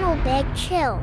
Cool Big Chill.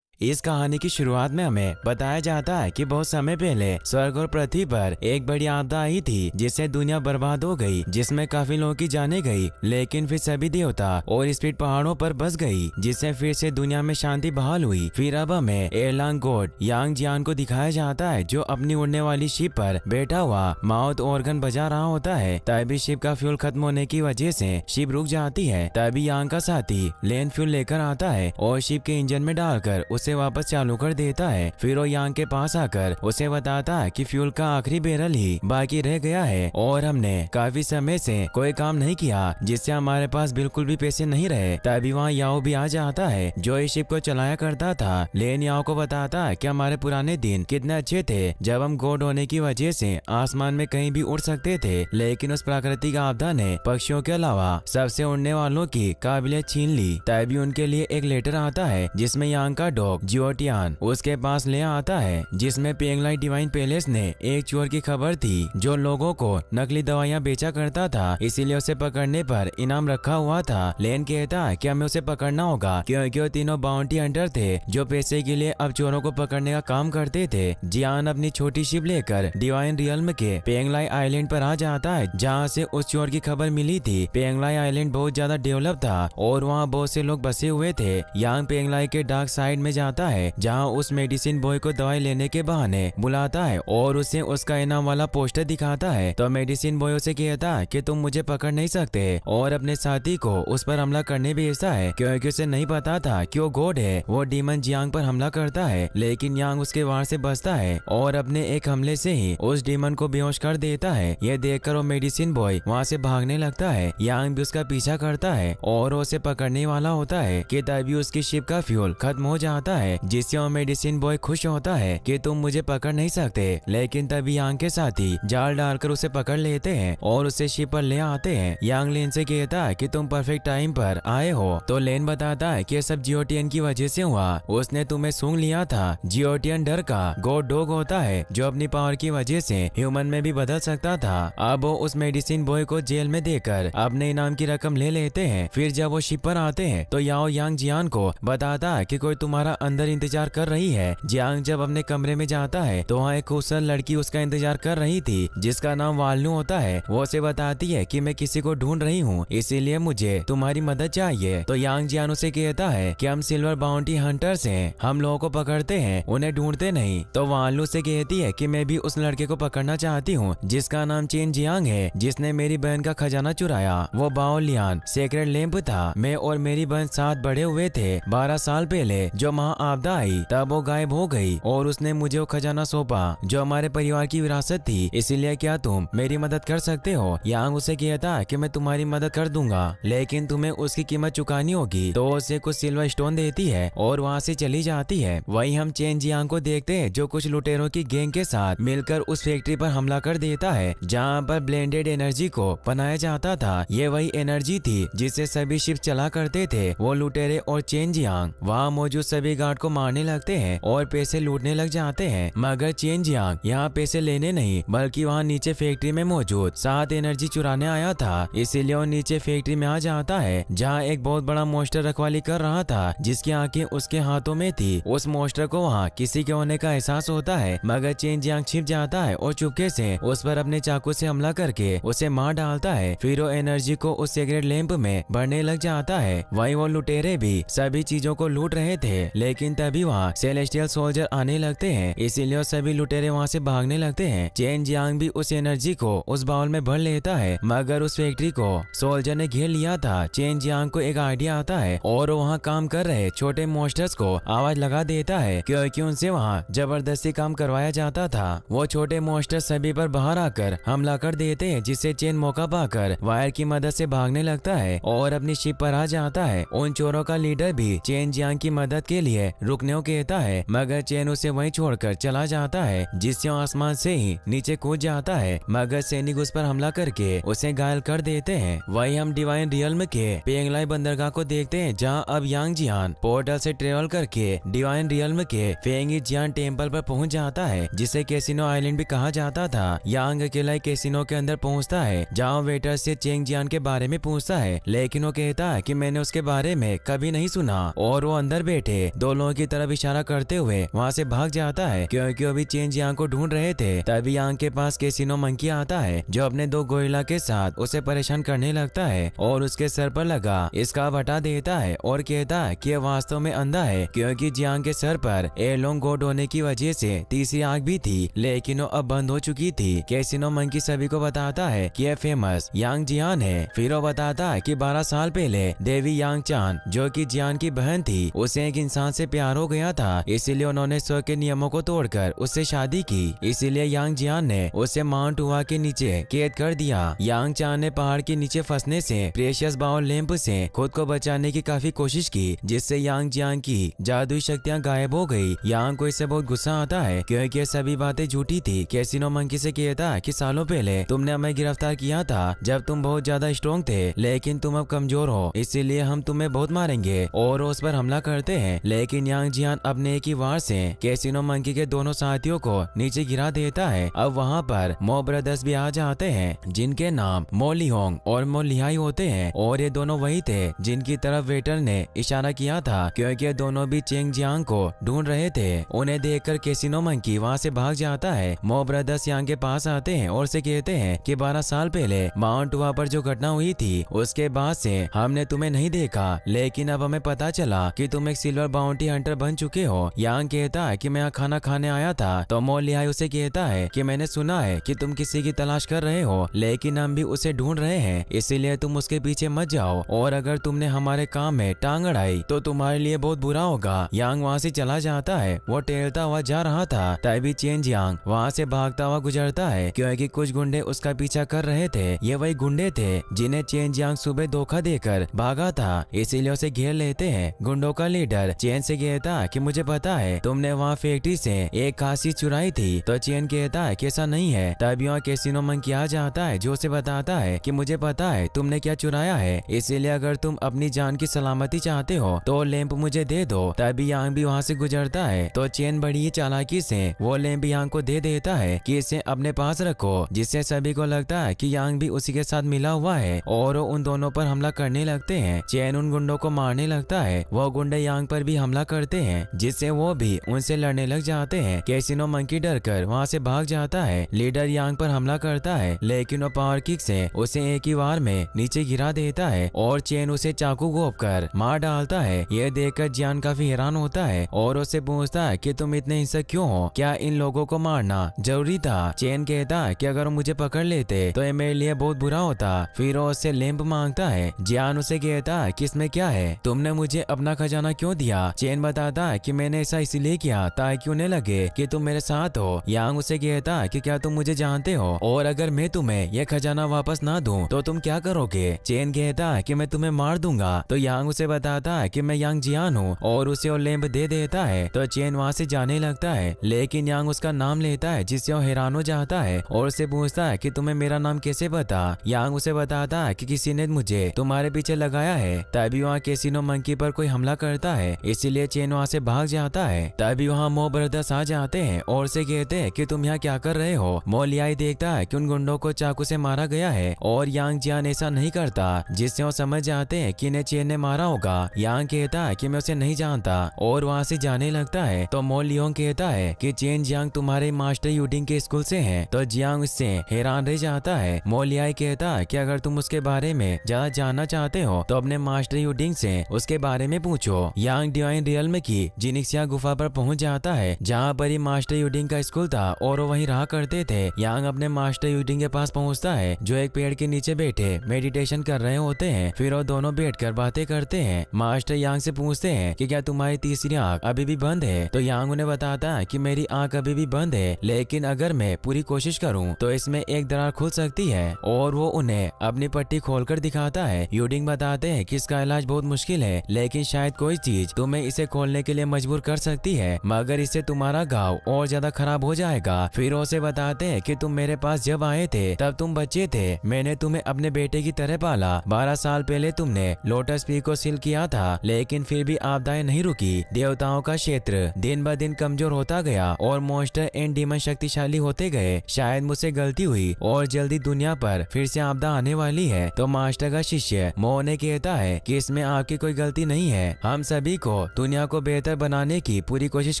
इस कहानी की शुरुआत में हमें बताया जाता है कि बहुत समय पहले स्वर्ग और पृथ्वी पर एक बड़ी आपदा आई थी जिससे दुनिया बर्बाद हो गई, जिसमें काफी लोगों की जाने गई। लेकिन फिर सभी देवता और स्पिरिट पहाड़ों पर बस गई, जिससे फिर से दुनिया में शांति बहाल हुई। फिर अब हमें एयरलांग गॉड यांग जियान को दिखाया जाता है जो अपनी उड़ने वाली शिप पर बैठा हुआ माउथ ऑर्गन बजा रहा होता है। तभी शिप का फ्यूल खत्म होने की वजह से शिप रुक जाती है। तभी यांग का साथी लेन फ्यूल लेकर आता है और शिप के इंजन में डालकर उसे वापस चालू कर देता है। फिर वो यांग के पास आकर उसे बताता है कि फ्यूल का आखिरी बैरल ही बाकी रह गया है और हमने काफी समय से कोई काम नहीं किया, जिससे हमारे पास बिल्कुल भी पैसे नहीं रहे। तभी वहाँ याओ भी आ जाता है जो इस शिप को चलाया करता था। लेन याओ को बताता है कि हमारे पुराने दिन कितने अच्छे थे जब हम गॉड होने की वजह से आसमान में कहीं भी उड़ सकते थे, लेकिन उस प्राकृतिक आपदा ने पक्षियों के अलावा सबसे उड़ने वालों की काबिलियत छीन ली। तभी उनके लिए एक लेटर आता है जिसमें यांग का डॉग जियोटियान उसके पास ले आता है, जिसमें पेंगलाई डिवाइन पैलेस ने एक चोर की खबर थी जो लोगों को नकली दवाइयां बेचा करता था, इसीलिए उसे पकड़ने पर इनाम रखा हुआ था। लेन कहता है कि हमें उसे पकड़ना होगा क्योंकि वो तीनों बाउंटी हंटर थे जो पैसे के लिए अब चोरों को पकड़ने का काम करते थे। जियान अपनी छोटी शिप लेकर डिवाइन रियल्म के पेंगलाई आइलैंड पर आ जाता है जहाँ से उस चोर की खबर मिली थी। पेंगलाई आइलैंड बहुत ज्यादा डेवलप था और वहाँ बहुत से लोग बसे हुए थे। यांग पेंगलाई के डार्क साइड में जाता है जहां उस मेडिसिन बॉय को दवाई लेने के बहाने बुलाता है और उसे उसका इनाम वाला पोस्टर दिखाता है। तो मेडिसिन बॉय उसे कहता है कि तुम मुझे पकड़ नहीं सकते और अपने साथी को उस पर हमला करने भेजता है क्योंकि उसे नहीं पता था कि वो गॉड है। वो डीमन जियांग पर हमला करता है लेकिन यांग उसके वार से बचता है और अपने एक हमले से ही उस डीमन को बेहोश कर देता है। यह देखकर वो मेडिसिन बॉय वहाँ से भागने लगता है। यांग भी उसका पीछा करता है और उसे पकड़ने वाला होता है कि तभी उसकी शिप का फ्यूल खत्म हो जाता है, जिससे वो मेडिसिन बॉय खुश होता है कि तुम मुझे पकड़ नहीं सकते। लेकिन तभी यांग के साथी जाल डालकर उसे पकड़ लेते हैं और उसे शिप पर ले आते हैं। यांग लेन से कहता है कि तुम परफेक्ट टाइम पर आए हो। तो लेन बताता है कि ये सब जियोटियन की वजह से हुआ, उसने तुम्हें सूंघ लिया था। जियोटियन डर का गॉड डॉग होता है जो अपनी पावर की वजह से ह्यूमन में भी बदल सकता था। अब वो उस मेडिसिन बॉय को जेल में देकर अपने इनाम की रकम ले लेते हैं। फिर जब वो शिप पर आते हैं तो याओ यांग जियान को बताता है कि कोई तुम्हारा अंदर इंतजार कर रही है। जियांग जब अपने कमरे में जाता है तो वहाँ एक खूबसूरत लड़की उसका इंतजार कर रही थी जिसका नाम वालनू होता है। वो उसे बताती है कि मैं किसी को ढूंढ रही हूँ, इसीलिए मुझे तुम्हारी मदद चाहिए। तो यांग जियान उसे कहता है कि हम सिल्वर बाउंटी हंटर्स हैं, हम लोगों को पकड़ते हैं, उन्हें ढूंढते नहीं। तो वालनू से कहती है कि मैं भी उस लड़के को पकड़ना चाहती हूँ जिसका नाम चेन जियांग है, जिसने मेरी बहन का खजाना चुराया। वो बाओ लियान सेक्रेट लैंप था। मैं और मेरी बहन साथ बड़े हुए थे। 12 साल पहले जो महा आपदा आई तब वो गायब हो गई और उसने मुझे वो खजाना सौंपा जो हमारे परिवार की विरासत थी, इसीलिए क्या तुम मेरी मदद कर सकते हो? यांग उसे कहता है कि मैं तुम्हारी मदद कर दूंगा लेकिन तुम्हें उसकी कीमत चुकानी होगी। तो उसे कुछ सिल्वर स्टोन देती है और वहाँ से चली जाती है। वहीं हम चेन जियांग को देखते हैं जो कुछ लुटेरों की गैंग के साथ मिलकर उस फैक्ट्री पर हमला कर देता है जहाँ पर ब्लेंडेड एनर्जी को बनाया जाता था। ये वही एनर्जी थी जिससे सभी शिप चला करते थे। वो लुटेरे और चेन जियांग वहाँ मौजूद सभी गार्ड को मारने लगते हैं और पैसे लूटने लग जाते हैं, मगर चेन जियांग यहाँ पैसे लेने नहीं बल्कि वहाँ नीचे फैक्ट्री में मौजूद 7 एनर्जी चुराने आया था। इसीलिए वो नीचे फैक्ट्री में आ जाता है जहाँ एक बहुत बड़ा मोस्टर रखवाली कर रहा था जिसकी आंखें उसके हाथों में थी। उस मोस्टर को वहाँ किसी के होने का एहसास होता है, मगर चेन जियांग छिप जाता है और चुपके से उस पर अपने चाकू से हमला करके उसे मार डालता है। फिर वो एनर्जी को उस सिगरेट लैंप में भरने लग जाता है। वहीं वो लुटेरे भी सभी चीजों को लूट रहे थे लेकिन तभी वहाँ सेलेस्टियल सोल्जर आने लगते हैं, इसीलिए सभी लुटेरे वहाँ से भागने लगते हैं। चेन जियांग भी उस एनर्जी को उस बाउल में भर लेता है, मगर उस फैक्ट्री को सोल्जर ने घेर लिया था। चेन जियांग को एक आइडिया आता है और वहाँ काम कर रहे छोटे मोस्टर्स को आवाज लगा देता है क्योंकि उनसे वहाँ जबरदस्ती काम करवाया जाता था। वो छोटे मोस्टर सभी पर बाहर आकर हमला कर देते हैं, जिससे चेन मौका पाकर वायर की मदद से भागने लगता है और अपनी शिप पर आ जाता है। उन चोरों का लीडर भी चेन जियांग की मदद के लिए लिए रुकने को कहता है, मगर चेन उसे वहीं छोड़कर चला जाता है, जिससे आसमान से ही नीचे कूद जाता है, मगर सैनिक उस पर हमला करके उसे घायल कर देते हैं। वही हम डिवाइन रियल्म के पेंगलाई बंदरगाह को देखते हैं, जहां अब यांग जियान पोर्टल से ट्रेवल करके डिवाइन रियल्म के फेंगी जियान टेम्पल पर पहुंच जाता है, जिसे कैसीनो आइलैंड भी कहा जाता था। यांग अकेला कैसीनो के अंदर पहुंचता है, जहां वेटर से चेंग जियान के बारे में पूछता है, लेकिन वो कहता है कि मैंने उसके बारे में कभी नहीं सुना, और वो अंदर बैठे दो लोगों की तरफ इशारा करते हुए वहां से भाग जाता है, क्योंकि वो भी चेंज यांग को ढूंढ रहे थे। तभी यांग के पास कैसीनो मंकी आता है, जो अपने दो गोरिल्ला के साथ उसे परेशान करने लगता है और उसके सर पर लगा इसका हटा देता है और कहता है कि वास्तव में अंधा है, क्योंकि जियांग के सर पर एलोंग गोड होने की वजह से तीसरी आंख भी थी, लेकिन वो अब बंद हो चुकी थी। कैसीनो मंकी सभी को बताता है कि यह फेमस यांग जियान है। फिर वो बताता है कि 12 साल पहले देवी यांग चान, जो कि जियान की बहन थी, उसे एक इंसान से प्यार हो गया था, इसीलिए उन्होंने स्व के नियमों को तोड़कर उससे शादी की। इसीलिए यांग जियान ने उसे माउंट हुआ के नीचे कैद कर दिया। यांग चान ने पहाड़ के नीचे फंसने से प्रेशियस बाउल लैंप से खुद को बचाने की काफी कोशिश की, जिससे यांग जियान की जादुई शक्तियां गायब हो गई। यांग को इससे बहुत गुस्सा आता है, क्योंकि ये सभी बातें झूठी थी। कैसीनो मंकी से कहता है कि सालों पहले तुमने हमें गिरफ्तार किया था, जब तुम बहुत ज्यादा स्ट्रॉन्ग थे, लेकिन तुम अब कमजोर हो, इसीलिए हम तुम्हें बहुत मारेंगे, और उस पर हमला करते हैं। लेकिन यांग जियान अपने एक ही वार से कैसीनो मंकी के दोनों साथियों को नीचे गिरा देता है। अब वहाँ पर मो ब्रदर्स भी आ जाते हैं, जिनके नाम मो लिहोंग और मो लिहाई होते हैं, और ये दोनों वही थे जिनकी तरफ वेटर ने इशारा किया था, क्योंकि ये दोनों भी चेंग जियांग को ढूंढ रहे थे। उन्हें देखकर कैसीनो मंकी वहाँ से भाग जाता है। मो ब्रदर्स यांग के पास आते हैं और से कहते हैं कि 12 साल पहले माउंट हुआ पर जो घटना हुई थी, उसके बाद से हमने तुम्हें नहीं देखा, लेकिन अब हमें पता चला कि तुम एक सिल्वर बाउंटी हंटर बन चुके हो। यांग कहता है कि मैं यहाँ खाना खाने आया था, तो मो लिहाई उसे कहता है कि मैंने सुना है कि तुम किसी की तलाश कर रहे हो, लेकिन हम भी उसे ढूंढ रहे हैं, इसीलिए तुम उसके पीछे मत जाओ, और अगर तुमने हमारे काम में टांग अड़ाई तो तुम्हारे लिए बहुत बुरा होगा। यांग वहाँ से चला जाता है। वो टहलता हुआ जा रहा था, तभी चेन जियांग वहाँ से भागता हुआ गुजरता है, क्योंकि कुछ गुंडे उसका पीछा कर रहे थे। ये वही गुंडे थे जिन्हें चेन जियांग सुबह धोखा देकर भागा था, इसीलिए उसे घेर लेते हैं। गुंडों का लीडर चेन से कहता कि मुझे पता है तुमने वहाँ फैक्ट्री से एक खांसी चुराई थी, तो चेन कहता है कि ऐसा नहीं है। तभी वहाँ कैसीनो मंकी आ जाता है, जो उसे बताता है कि मुझे पता है तुमने क्या चुराया है, इसीलिए अगर तुम अपनी जान की सलामती चाहते हो तो लैंप मुझे दे दो। तभी यांग भी वहाँ से गुजरता है, तो चेन बड़ी ही चालाकी से वो लैंप यांग को दे देता है कि इसे अपने पास रखो, जिससे सभी को लगता है कि यांग भी उसी के साथ मिला हुआ है, और वो उन दोनों पर हमला करने लगते हैं। चेन उन गुंडों को मारने लगता है, वो गुंडे यांग पर भी हमला करते हैं, जिससे वो भी उनसे लड़ने लग जाते हैं। कैसीनो मंकी डरकर वहाँ से भाग जाता है। लीडर यांग पर हमला करता है, लेकिन वो पावर किक से उसे एक ही वार में नीचे गिरा देता है, और चेन उसे चाकू घोंपकर मार डालता है। यह देखकर जियान काफी हैरान होता है और उससे पूछता है कि तुम इतने हिंसक क्यों हो, क्या इन लोगों को मारना जरूरी था? चेन कहता है कि अगर मुझे पकड़ लेते तो ये मेरे लिए बहुत बुरा होता। फिर वो उससे लैंप मांगता है। जियान उसे कहता है कि इसमें क्या है, तुमने मुझे अपना खजाना क्यों दिया? चेन बताता है कि मैंने ऐसा इसलिए किया ताकि उन्हें लगे कि तुम मेरे साथ हो। यांग उसे कहता है कि क्या तुम मुझे जानते हो, और अगर मैं तुम्हें यह खजाना वापस ना दूं तो तुम क्या करोगे? चेन कहता है कि मैं तुम्हें मार दूंगा। तो यांग उसे बताता है कि मैं यांग जियान हूँ, और उसे वो लैंप दे देता है। तो चेन वहाँ से जाने लगता है, लेकिन यांग उसका नाम लेता है, जिससे वो हैरान हो जाता है और उससे पूछता है कि तुम्हें मेरा नाम कैसे पता? यांग उसे बताता है कि किसी ने मुझे तुम्हारे पीछे लगाया है। तभी वहाँ कैसीनो मंकी पर कोई हमला करता है, इसीलिए चेन वहाँ से भाग जाता है। तभी वहाँ मो ब्रदर्स आ जाते हैं और उसे कहते हैं कि तुम यहाँ क्या कर रहे हो? मो लिहाई देखता है कि उन गुंडों को चाकू से मारा गया है, और यांग जियान ऐसा नहीं करता, जिससे वो समझ जाते हैं कि इन्हें चेन ने मारा होगा। यांग कहता है कि मैं उसे नहीं जानता, और वहाँ से जाने लगता है। तो मो लियोंग कहता है कि चेन जियांग तुम्हारे मास्टर यूडिंग के स्कूल से है। तो जियांग उससे हैरान रह जाता है। मो लिहाई कहता है कि अगर तुम उसके बारे में ज्यादा जानना चाहते हो तो अपने मास्टर यूडिंग से उसके बारे में पूछो। यांग डिवाइन रियल्म की जिनिक्सिया गुफा पर पहुंच जाता है, जहाँ पर ही मास्टर यूडिंग का स्कूल था, और वो वहीं रहा करते थे। यांग अपने मास्टर यूडिंग के पास पहुंचता है, जो एक पेड़ के नीचे बैठे मेडिटेशन कर रहे होते हैं। फिर वो दोनों बैठकर बातें करते हैं। मास्टर यांग से पूछते हैं कि क्या तुम्हारी तीसरी आंख अभी भी बंद है? तो यांग उन्हें बताता है कि मेरी आंख अभी भी बंद है, लेकिन अगर मैं पूरी कोशिश करूं तो इसमें एक दरार खुल सकती है, और वो उन्हें अपनी पट्टी खोलकर दिखाता है। यूडिंग बताते हैं कि इसका इलाज बहुत मुश्किल है, लेकिन शायद कोई चीज तुम्हें इसे खोलने के लिए मजबूर कर सकती है, मगर इससे तुम्हारा घाव और ज्यादा खराब हो जाएगा। फिर उसे बताते हैं कि तुम मेरे पास जब आए थे तब तुम बच्चे थे, मैंने तुम्हें अपने बेटे की तरह पाला। 12 साल पहले तुमने लोटस पीक को सील किया था, लेकिन फिर भी आपदाएं नहीं रुकी। देवताओं का क्षेत्र दिन ब दिन कमजोर होता गया और मॉन्स्टर एंड डीमन शक्तिशाली होते गए। शायद मुझसे गलती हुई और जल्दी दुनिया पर फिर से आपदा आने वाली है। तो मास्टर का शिष्य मोने कहता है कि इसमें आपकी कोई गलती नहीं है, हम सभी को दुनिया को बेहतर बनाने की पूरी कोशिश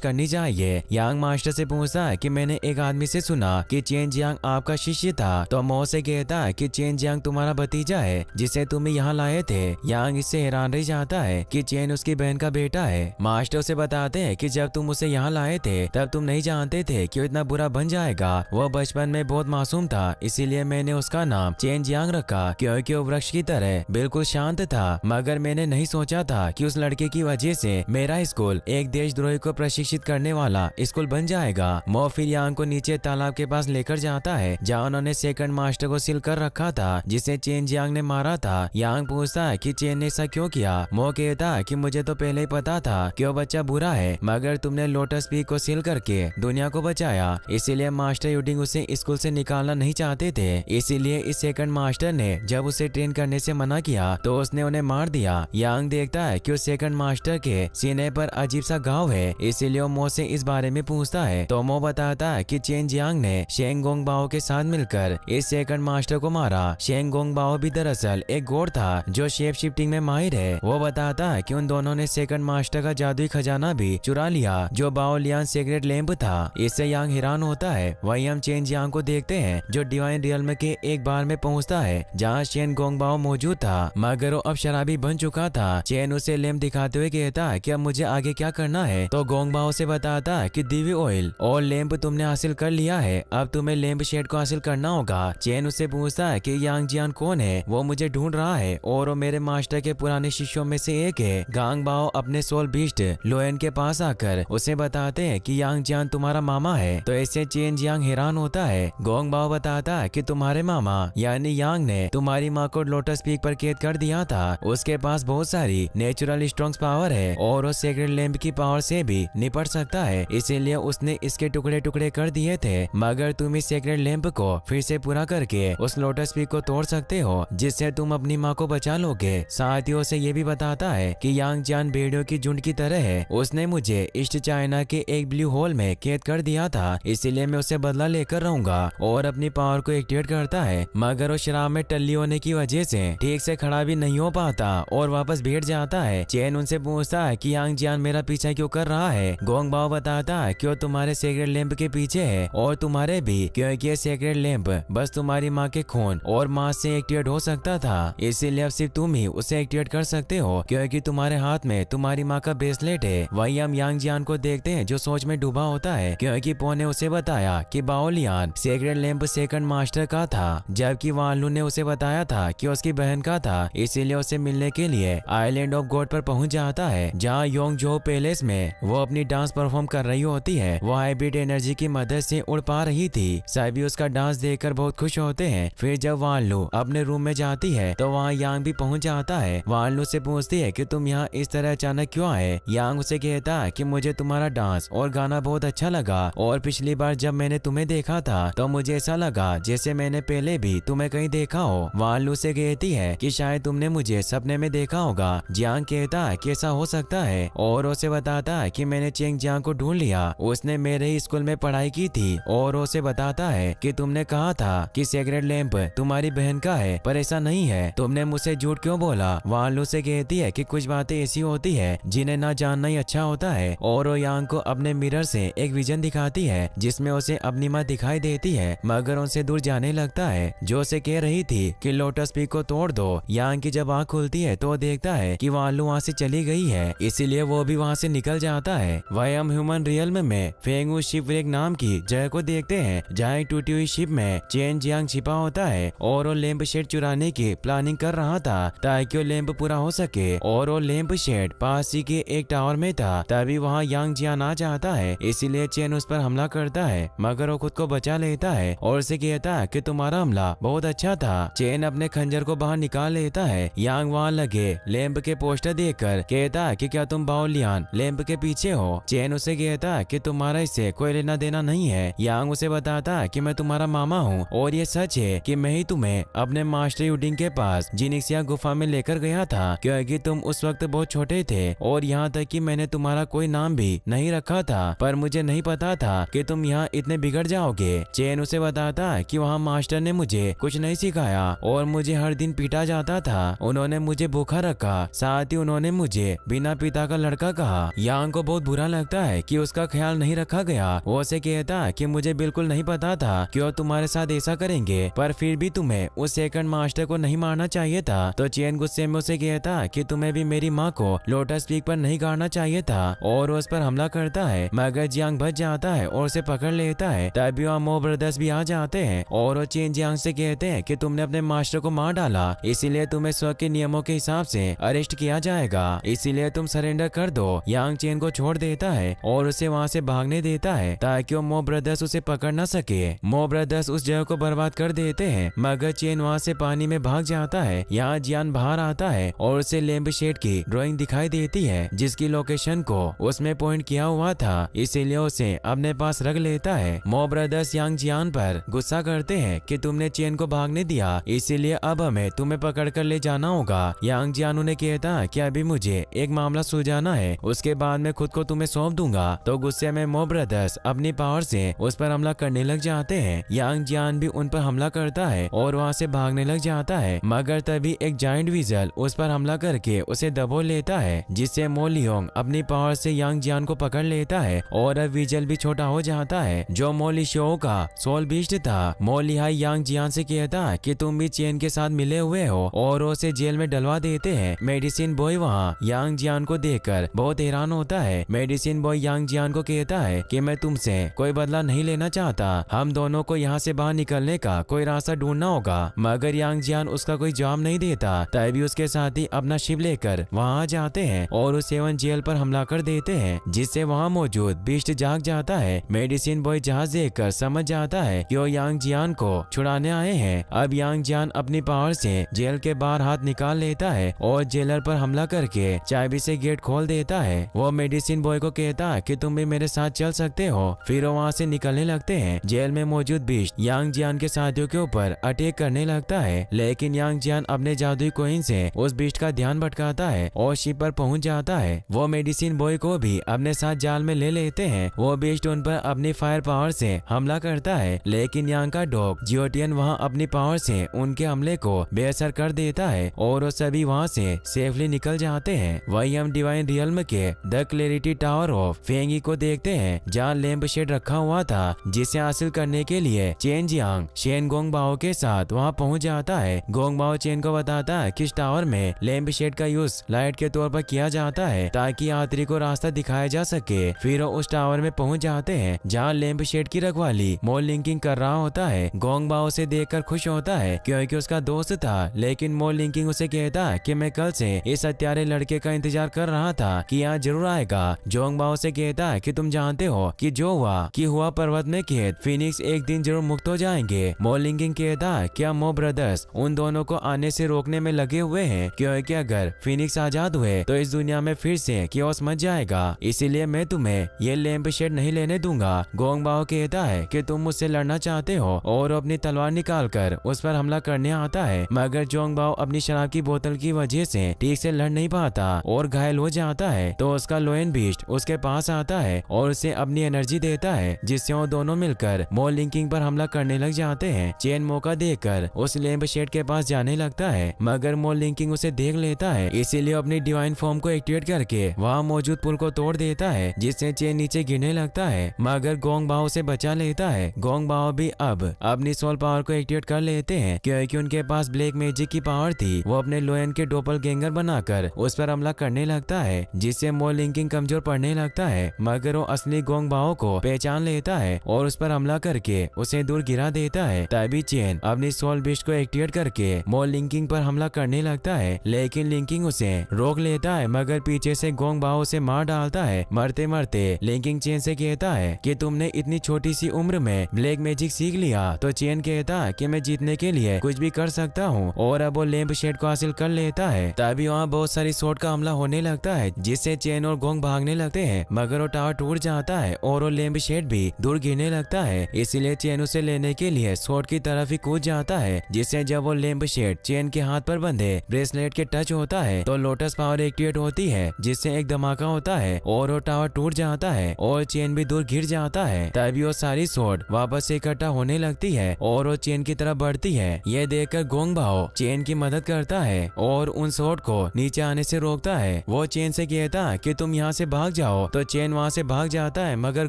करनी चाहिए। यांग मास्टर से पूछता है कि मैंने एक आदमी से सुना कि चेन जियांग आपका शिष्य था। तो मो से कहता है कि चेन जियांग तुम्हारा भतीजा है जिसे तुम यहाँ लाए थे। यांग इससे हैरान रह जाता है कि चेन उसकी बहन का बेटा है। मास्टर उसे बताते हैं कि जब तुम उसे यहाँ लाए थे तब तुम नहीं जानते थे कि वो इतना बुरा बन जाएगा। वो बचपन में बहुत मासूम था, इसीलिए मैंने उसका नाम चेन जियांग रखा, क्योंकि वो वृक्ष की तरह बिल्कुल शांत था। मगर मैंने नहीं सोचा था कि उस लड़के की वजह से मेरा स्कूल एक देशद्रोही को प्रशिक्षित करने वाला स्कूल बन जाएगा। मो फिर यांग को नीचे तालाब के पास लेकर जाता है जहाँ उन्होंने सेकंड मास्टर को सील कर रखा था जिसे चेन जियांग ने मारा था। यांग पूछता है कि चेन ने ऐसा क्यों किया। मो कहता है कि मुझे तो पहले ही पता था कि वो बच्चा बुरा है, मगर तुमने लोटस पीक को सील करके दुनिया को बचाया, इसीलिए मास्टर यूडिंग उसे स्कूल से निकालना नहीं चाहते थे। इसीलिए इस सेकंड मास्टर ने जब उसे ट्रेन करने से मना किया तो उसने उन्हें मार दिया। यांग देखता है कि उस सेकंड मास्टर के सीने पर अजीब सा घाव है, इसीलिए वो मो से इस बारे में पूछता है। तो मो बताता है कि चेन जियांग ने शेंग गोंग बाओ के साथ मिलकर इस सेकंड मास्टर को मारा। शेंग गोंग बाओ भी दरअसल एक गॉड था जो शेप शिफ्टिंग में माहिर है। वो बताता है कि उन दोनों ने सेकंड मास्टर का जादुई खजाना भी चुरा लिया जो बाओ लियान सीक्रेट लैंप था। इससे यांग हैरान होता है। वही हम चेन जियांग को देखते हैं जो डिवाइन रियल्म के एक बार में पहुंचता है जहाँ शेन गोंग बाओ मौजूद था, मगर वो अब शराबी बन चुका था। चेन उसे लैंप दिखाते हुए कहता है कि अब मुझे आगे क्या करना है। तो गोंग बाओ से बताता है कि दिव्य ऑयल और लैंप तुमने हासिल कर लिया है, अब तुम्हें लैंप शेड को हासिल करना होगा। चेन उससे पूछता है कि यांग जियान कौन है, वो मुझे ढूंढ रहा है और वो मेरे मास्टर के पुराने शिष्यों में से एक है। गांग बाओ अपने सोल बीस्ट लोयन के पास आकर उसे बताते हैं कि यांग जियान तुम्हारा मामा है। तो इससे चेन जियांग हैरान होता है। गोंग बाओ बताता है कि तुम्हारे मामा यानी यांग ने तुम्हारी माँ को लोटस पीक पर कैद कर दिया था। उसके पास बहुत सारी नेचुरल स्ट्रॉन्ग पावर है और वो सेक्रेट लैंप की पावर से भी निपट सकता है, इसीलिए उसने इसके टुकड़े टुकड़े कर दिए थे। मगर तुम इस सेक्रेट लैंप को फिर से पूरा करके उस लोटस पीक को तोड़ सकते हो जिससे तुम अपनी माँ को बचा लोगे। साथ ही उसे ये भी बताता है कि यांग जियान भेड़ियों की झुंड की तरह है। उसने मुझे ईस्ट चाइना के एक ब्लू होल में कैद कर दिया था, इसीलिए मैं उसे बदला लेकर रहूंगा और अपनी पावर को एक्टिवेट करता है। मगर वो शराब में टल्ली होने की वजह से ठीक से खड़ा भी नहीं हो पाता और वापस बैठ जाता है। चेन उनसे पूछता है कि यांग जियान मेरा पीछा क्यों कर रहा है। गोंग बाओ बताता है कि वो तुम्हारे सेक्रेट लैंप के पीछे है और तुम्हारे भी, क्योंकि ये सेक्रेट लैंप बस तुम्हारी माँ के खून और मांस से एक्टिवेट हो सकता था, इसीलिए अब सिर्फ तुम ही उसे एक्टिवेट कर सकते हो क्योंकि तुम्हारे हाथ में तुम्हारी माँ का ब्रेसलेट है। वही हम यांग जियान को देखते हैं जो सोच में डूबा होता है क्योंकि पो ने उसे बताया कि Bao Lian secret lamp second master का था, जबकि वालू ने उसे बताया था कि उसकी बहन का था। इसीलिए उसे मिलने के लिए आइलैंड ऑफ गॉड पर पहुंच जाता है जहाँ योंग जो पैलेस में वो अपनी डांस परफॉर्म कर रही होती है। वो हाइब्रिड एनर्जी की मदद से उड़ पा रही थी। सभी उसका डांस देखकर बहुत खुश होते हैं। फिर जब वालू अपने रूम में जाती है तो वहाँ यांग भी पहुंच जाता है। वालू से पूछती है कि तुम यहाँ इस तरह अचानक क्यों आए। यांग उसे कहता है कि मुझे तुम्हारा डांस और गाना बहुत अच्छा लगा और पिछली बार जब मैंने तुम्हें देखा था तो मुझे ऐसा लगा जैसे मैंने पहले भी तुम्हें कहीं देखा हो। वालू से कहती है कि शायद तुमने मुझे सपने में देखा होगा। जियांग कहता है कि ऐसा हो सकता है और उसे बताता है कि मैंने चेंग जियांग को ढूंढ लिया, उसने मेरे ही स्कूल में पढ़ाई की थी। और उसे बताता है कि तुमने कहा था कि सेक्रेट लैंप तुम्हारी बहन का है, पर ऐसा नहीं है, तुमने मुझसे झूठ क्यों बोला। वालू से कहती है कि कुछ बातें ऐसी होती है जिन्हें ना जानना ही अच्छा होता है। और वो यांग को अपने मिरर से एक विजन दिखाती है जिसमें उसे अपनी माँ दिखाई देती है मगर उनसे दूर जाने लगता है जो उसे कह रही थी कि लोटस पीक को तोड़ दो। यांग की जब आँख खुलती है तो देखता है कि वालू वहाँ से चली गई है, इसीलिए वो भी वहाँ से निकल जाता है। वही हम ह्यूमन रियल्म में फेंगू शिपव्रेक नाम की जगह को देखते हैं जहाँ एक टूटी हुई शिप में चेन जियांग छिपा होता है और वो लैंप शेड चुराने की प्लानिंग कर रहा था ताकि वो लैंप पूरा हो सके। और वो लैंप शेड पास ही के एक टावर में था। तभी वहाँ यांग जियान आ जाता है, इसीलिए चेन उस पर हमला करता है मगर वो खुद को बचा लेता है और उसे कहता है कि तुम्हारा हमला बहुत अच्छा था। चेन अपने खंजर को बाहर निकाल लेता है। यांग वहाँ लगे लैंप के पोस्टर देखकर कहता है कि क्या तुम बाओ लियान लैंप के पीछे हो? चेन उसे कहता कि तुम्हारा इससे कोई लेना देना नहीं है। यांग उसे बताता कि मैं तुम्हारा मामा हूँ और ये सच है कि मैं ही तुम्हें अपने मास्टर यूडिंग के पास जिनिक्सिया गुफा में लेकर गया था, क्योंकि तुम उस वक्त बहुत छोटे थे और यहाँ तक कि मैंने तुम्हारा कोई नाम भी नहीं रखा था, पर मुझे नहीं पता था कि तुम यहाँ इतने बिगड़ जाओगे। चेन उसे बताता कि वहाँ मास्टर ने मुझे कुछ नहीं सिखाया और मुझे हर दिन पीटा जाता था। उन्होंने मुझे भूखा रखा, साथ ही उन्होंने मुझे बिना पिता का लड़का कहा। यांग को बहुत बुरा लगता है कि उसका ख्याल नहीं रखा गया। वो उसे कहता कि मुझे बिल्कुल नहीं पता था कि वो तुम्हारे साथ ऐसा करेंगे, पर फिर भी तुम्हें उस सेकंड मास्टर को नहीं मारना चाहिए था। तो चेन गुस्से में उसे कहता कि तुम्हें भी मेरी माँ को लोटस पीक पर नहीं गाड़ना चाहिए था और उस पर हमला करता है, मगर जियांग बच जाता है और उसे पकड़ लेता है। तभी वहाँ मो ब्रदर्स भी आ जाते हैं और वो चेन जियांग से कहते हैं कि तुमने अपने मास्टर को मार डाला, इसीलिए तुम्हें स्व के नियमों के हिसाब से अरेस्ट किया जाएगा, इसीलिए तुम सरेंडर कर दो। यांग चेन को छोड़ देता है और उसे वहाँ से भागने देता है ताकि वो मो ब्रदर्स उसे पकड़ न सके। मो ब्रदर्स उस जगह को बर्बाद कर देते हैं, मगर चेन वहाँ से पानी में भाग जाता है। यहाँ जियान बाहर आता है और उसे लैंप शेड की ड्राइंग दिखाई देती है जिसकी लोकेशन को उसमें पॉइंट किया हुआ था, इसीलिए उसे अपने पास रख लेता है। मो ब्रदर्स यांग जियान पर गुस्सा करते हैं कि तुमने चेन को भागने दिया, इसीलिए अब हमें तुम्हें पकड़ कर ले जाना होगा। यांग जियान उन्हें कहता कि अभी मुझे एक मामला सुलझाना है, उसके बाद मैं खुद को तुम्हें सौंप दूंगा। तो गुस्से में मो ब्रदर्स अपनी पावर से उस पर हमला करने लग जाते हैं। यांग जियान भी उन पर हमला करता है और वहाँ से भागने लग जाता है, मगर तभी एक जायंट वीजल उस पर हमला करके उसे दबोच लेता है, जिससे मो लियोंग अपनी पावर से यांग जियान को पकड़ लेता है और अब वीजल भी छोटा हो जाता है जो मो लिशिओ का सोल बीस्ट था। मो लिहाई यांग जियान से कहता कि तुम भी चेन के साथ मिले हुए हो और उसे जेल में डलवा देते हैं। मेडिसिन बॉय वहाँ यांग जियान को देखकर बहुत हैरान होता है। मेडिसिन बॉय यांग जियान को कहता है कि मैं तुमसे कोई बदला नहीं लेना चाहता, हम दोनों को यहाँ से बाहर निकलने का कोई रास्ता ढूंढना होगा, मगर यांग जियान उसका कोई जवाब नहीं देता। तभी उसके साथ ही अपना शिप लेकर वहाँ जाते हैं और उस सेवन जेल पर हमला कर देते हैं, जिससे वहाँ मौजूद बीस्ट जाग जाता है। मेडिसिन बॉय जहाज देखकर समझ जाता है कि वो यांग जियान को छुड़ाने आए हैं। अब यांग जियान अपनी पावर से जेल के बाहर हाथ निकाल लेता है और जेलर पर हमला करके चाबी से गेट खोल देता है। वो मेडिसिन बॉय को कहता है कि तुम भी मेरे साथ चल सकते हो। फिर वो वहाँ से निकलने लगते हैं। जेल में मौजूद बीस्ट यांग जियान के साथियों के ऊपर अटैक करने लगता है, लेकिन यांग जियान अपने जादुई कोइन से उस बीस्ट का ध्यान भटकाता है और शिप पर पहुंच जाता है। वो मेडिसिन बॉय को भी अपने साथ जाल में ले लेते हैं। वो बीस्ट उन पर अपनी फायर पावर से हमला करता है, लेकिन यांग का डॉग जियोटियन वहाँ अपनी पावर से उनके हमले को बेअसर कर देता है और वो सभी वहाँ से सेफली निकल जाते हैं। वही हम डिवाइन रियल्म के द क्लैरिटी टावर ऑफ फेंगी को देखते हैं, जहाँ लैंप शेड रखा हुआ था, जिसे हासिल करने के लिए चेन जियांग शेन गोंग बाओ के साथ वहाँ पहुँच जाता है। गोंग बाओ चेन को बताता है कि इस टावर में लैंप शेड का यूज लाइट के तौर पर किया जाता है ताकि यात्री को रास्ता दिखाया जा सके। फिर वो उस टावर में पहुँच जाते हैं जहाँ लैंप शेड की रखवाली मॉल लिंकिंग कर रहा होता है। गोंग बाओ से देखकर खुश होता है क्योंकि उसका दोस्त था, लेकिन मॉल लिंकिंग उसे कहता है कि मैं कल से इस हत्यारे लड़के का इंतजार कर रहा था कि यहाँ जरूर आएगा। जोंग बाओ से कहता है कि तुम जानते हो कि जो हुआ पर्वत में कैद फिनिक्स एक दिन जरूर मुक्त हो जाएंगे। मॉल लिंकिंग कहता है क्या मो ब्रदर्स उन दोनों को आने से रोकने में लगे हुए हैं, क्योंकि अगर फिनिक्स आजाद हुए तो इस दुनिया में फिर से कियोस मच जाएगा, इसीलिए मैं तुम्हें ये लैंप शेड नहीं लेने दूंगा। गोंग बाओ कहता है कि तुम मुझसे लड़ना चाहते हो और अपनी तलवार निकालकर उस पर हमला करने आता है, मगर जोंग बाओ अपनी शराब की बोतल की वजह से ठीक से लड़ नहीं पाता और घायल हो जाता है। तो उसका लोयन बीस्ट उसके पास आता है और उसे अपनी एनर्जी देता है, जिससे वो दोनों मिलकर मॉल लिंकिंग पर हमला करने लग जाते हैं। चेन मौका देकर उस लैंप शेड के पास जाने लगता है, मगर मॉल लिंकिंग उसे देख लेता है, इसीलिए अपनी डिवाइन फॉर्म को एक्टिवेट करके वहाँ मौजूद पुल को तोड़ देता है, जिससे चेन नीचे गिरने लगता है, मगर गोंग बाओ से बचा लेता है। गोंग बाओ भी अब अपनी सोल पावर को एक्टिवेट कर लेते हैं, क्योंकि उनके पास ब्लैक मैजिक की पावर थी। वो अपने लोयन के डोपलगैंगर बनाकर उस पर हमला करने लगता है, जिससे मॉल लिंकिंग कमजोर पड़ने लगता है, मगर वो असली गोंग बाओ को पहचान लेता है और उस पर हमला करके उसे दूर गिरा देता है। तभी चेन अपनी सोल बीस्ट को एक्टिवेट करके मॉल लिंकिंग पर हमला करने लगता है, लेकिन लिंकिंग उसे रोक लेता है, मगर पीछे से गोंग बाओ उसे मार डालता है। मरते मरते लिंकिंग चेन से कहता है कि तुमने इतनी छोटी सी उम्र में ब्लैक मैजिक सीख लिया। तो चेन कहता है कि मैं जीतने के लिए कुछ भी कर सकता हूँ और अब वो लैंप शेड को हासिल कर लेता है। तभी वहाँ बहुत सारी शॉट का हमला होने लगता है जिससे चेन और गोंग भागने लगते हैं, मगर वो टावर टूट जाता है और वो लैंप शेड भी दूर गिरने लगता है। इसीलिए चेन उसे लेने के लिए स्वॉर्ड की तरफ ही कूद जाता है, जिससे जब वो लैंप शेड चेन के हाथ पर बंधे ब्रेसलेट के टच होता है तो लोटस पावर एक्टिवेट होती है, जिससे एक धमाका होता है और वो टावर टूट जाता है और चेन भी दूर गिर जाता है। तभी वो सारी स्वॉर्ड वापस से इकट्ठा होने लगती है और वो चेन की तरफ बढ़ती है। यह देखकर गोंग बाओ चेन की मदद करता है और उन स्वॉर्ड को नीचे आने से रोकता है। वो चेन से कहता है कि तुम यहाँ से भाग जाओ, तो चेन वहाँ से भाग जाता है, मगर